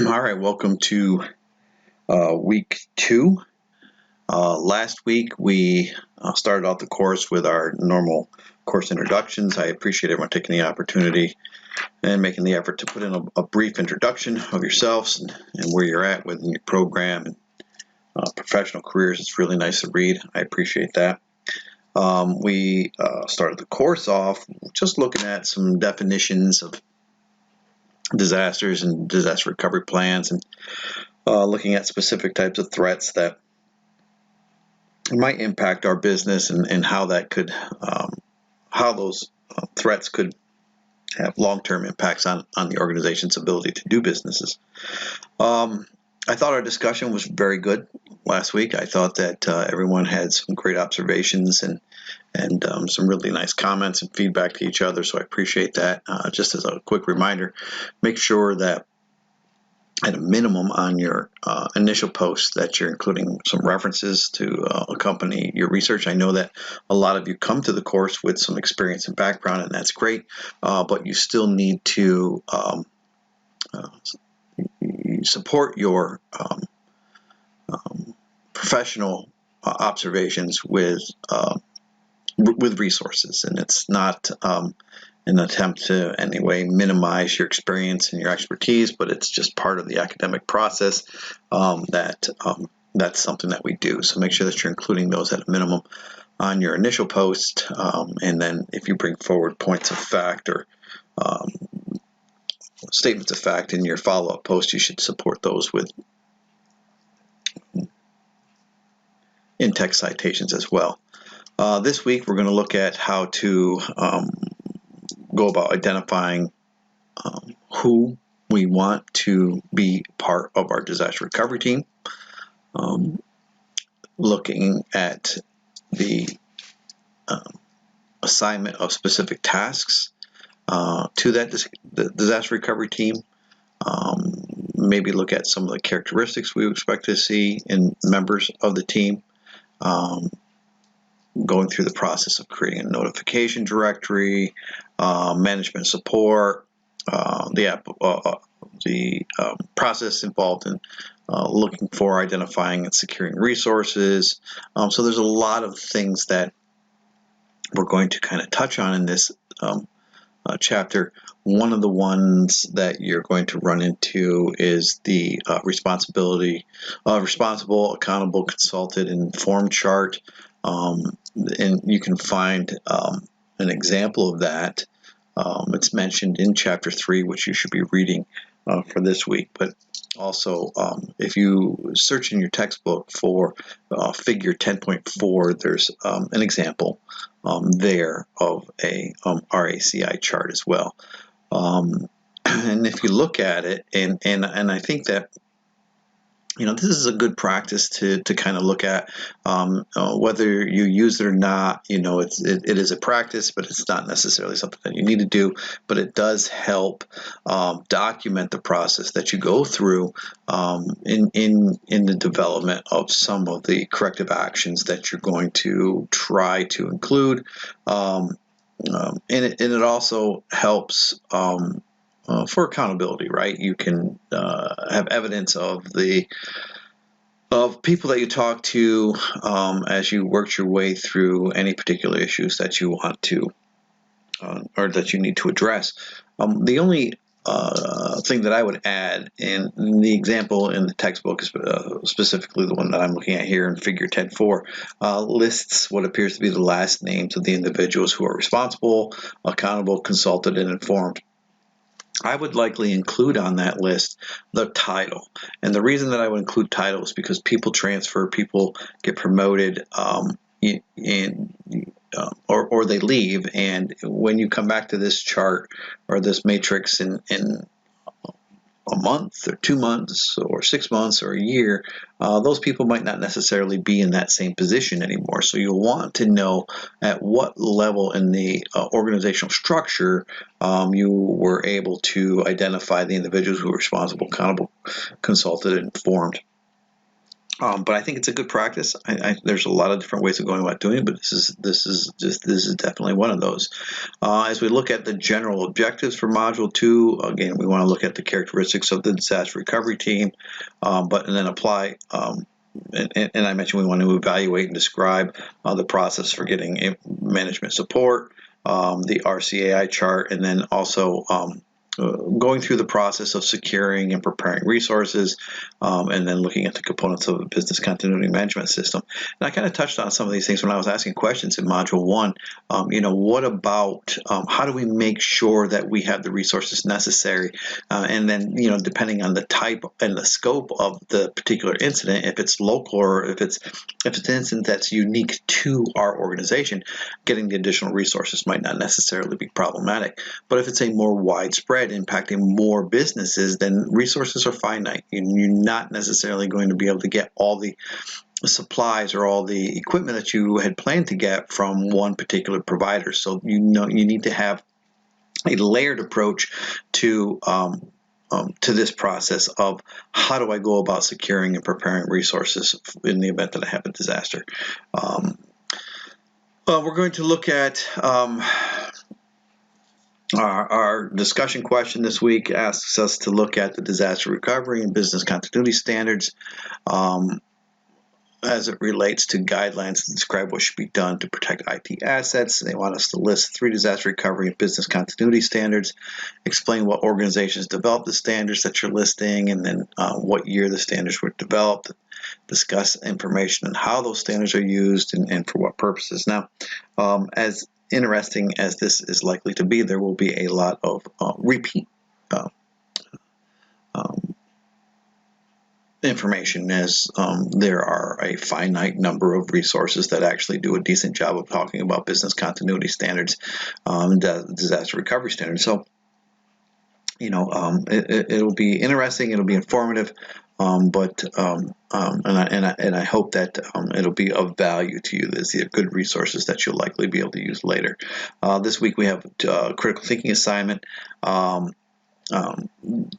All right, welcome to week 2. Last week we started off the course with our normal course introductions. I appreciate everyone taking the opportunity and making the effort to put in a brief introduction of yourselves and where you're at within your program and professional careers. It's really nice to read. I appreciate that. We started the course off just looking at some definitions of disasters and disaster recovery plans, and looking at specific types of threats that might impact our business and how that could, how those threats could have long-term impacts on the organization's ability to do businesses. I thought our discussion was very good last week. I thought that everyone had some great observations and some really nice comments and feedback to each other, so I appreciate that. Just as a quick reminder, make sure that at a minimum on your initial post that you're including some references to accompany your research. I know that a lot of you come to the course with some experience and background, and that's great, but you still need to support your professional observations with resources, and it's not an attempt to in any way minimize your experience and your expertise, but it's just part of the academic process. That's something that we do. So make sure that you're including those at a minimum on your initial post, and then if you bring forward points of fact or statements of fact in your follow-up post, you should support those with in-text citations as well. This week we're going to look at how to go about identifying who we want to be part of our disaster recovery team, looking at the assignment of specific tasks to that the disaster recovery team, maybe look at some of the characteristics we expect to see in members of the team, going through the process of creating a notification directory, management support, the process involved in looking for, identifying, and securing resources. So there's a lot of things that we're going to kind of touch on in this chapter. One of the ones that you're going to run into is the responsible, accountable, consulted, and informed chart. And you can find an example of that. It's mentioned in Chapter 3, which you should be reading for this week. But also, if you search in your textbook for Figure 10.4, there's an example there of a RACI chart as well. And if you look at it, and I think that this is a good practice to kind of look at, whether you use it or not. It is a practice, but it's not necessarily something that you need to do. But it does help document the process that you go through in the development of some of the corrective actions that you're going to try to include. And it also helps for accountability, right? You can have evidence of people that you talk to as you work your way through any particular issues that you want to or that you need to address. The only thing that I would add in the example in the textbook, specifically the one that I'm looking at here in Figure 10.4, lists what appears to be the last names of the individuals who are responsible, accountable, consulted, and informed. I would likely include on that list the title. And the reason that I would include title is because people transfer, people get promoted, or they leave. And when you come back to this chart or this matrix in a month or 2 months or 6 months or a year, those people might not necessarily be in that same position anymore. So you'll want to know at what level in the organizational structure you were able to identify the individuals who were responsible, accountable, consulted, and informed. But I think it's a good practice. There's a lot of different ways of going about doing it, but this is definitely one of those. As we look at the general objectives for Module 2, again, we want to look at the characteristics of the disaster recovery team, and then apply. And I mentioned we want to evaluate and describe the process for getting management support, the RCAI chart, and then also going through the process of securing and preparing resources, and then looking at the components of a business continuity management system. And I kind of touched on some of these things when I was asking questions in Module 1. What about how do we make sure that we have the resources necessary? And then, depending on the type and the scope of the particular incident, if it's local or if it's an incident that's unique to our organization, getting the additional resources might not necessarily be problematic. But if it's a more widespread impacting more businesses, then resources are finite. You're not necessarily going to be able to get all the supplies or all the equipment that you had planned to get from one particular provider. So you need to have a layered approach to this process of how do I go about securing and preparing resources in the event that I have a disaster. We're going to look at our discussion question this week asks us to look at the disaster recovery and business continuity standards as it relates to guidelines that describe what should be done to protect IT assets. They want us to list 3 disaster recovery and business continuity standards, explain what organizations developed the standards that you're listing, and then what year the standards were developed, discuss information on how those standards are used and for what purposes. Now, as interesting as this is likely to be, there will be a lot of repeat information, as there are a finite number of resources that actually do a decent job of talking about business continuity standards and disaster recovery standards. So, it'll be interesting. It'll be informative. And I hope that it'll be of value to you. There's good resources that you'll likely be able to use later. This week we have a critical thinking assignment.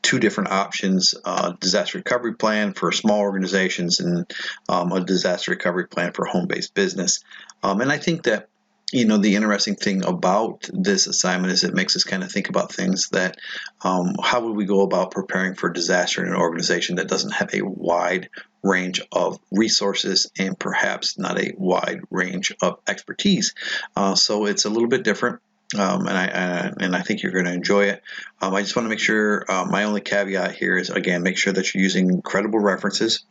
2 different options, disaster recovery plan for small organizations and a disaster recovery plan for home-based business. And I think that, the interesting thing about this assignment is it makes us kind of think about things that, how would we go about preparing for disaster in an organization that doesn't have a wide range of resources and perhaps not a wide range of expertise. So it's a little bit different. And I think you're going to enjoy it. I just want to make sure, my only caveat here is, again, make sure that you're using credible references.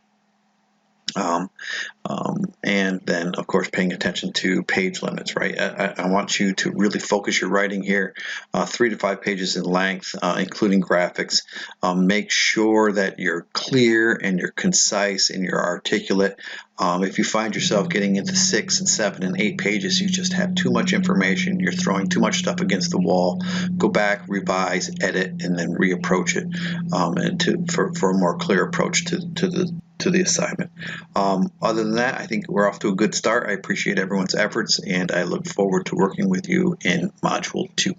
And then, of course, paying attention to page limits, right? I want you to really focus your writing here, 3 to 5 pages in length, including graphics. Make sure that you're clear and you're concise and you're articulate. If you find yourself getting into 6 and 7 and 8 pages, you just have too much information, you're throwing too much stuff against the wall, go back, revise, edit, and then reapproach it for a more clear approach to the assignment. Other than that, I think we're off to a good start. I appreciate everyone's efforts, and I look forward to working with you in Module 2.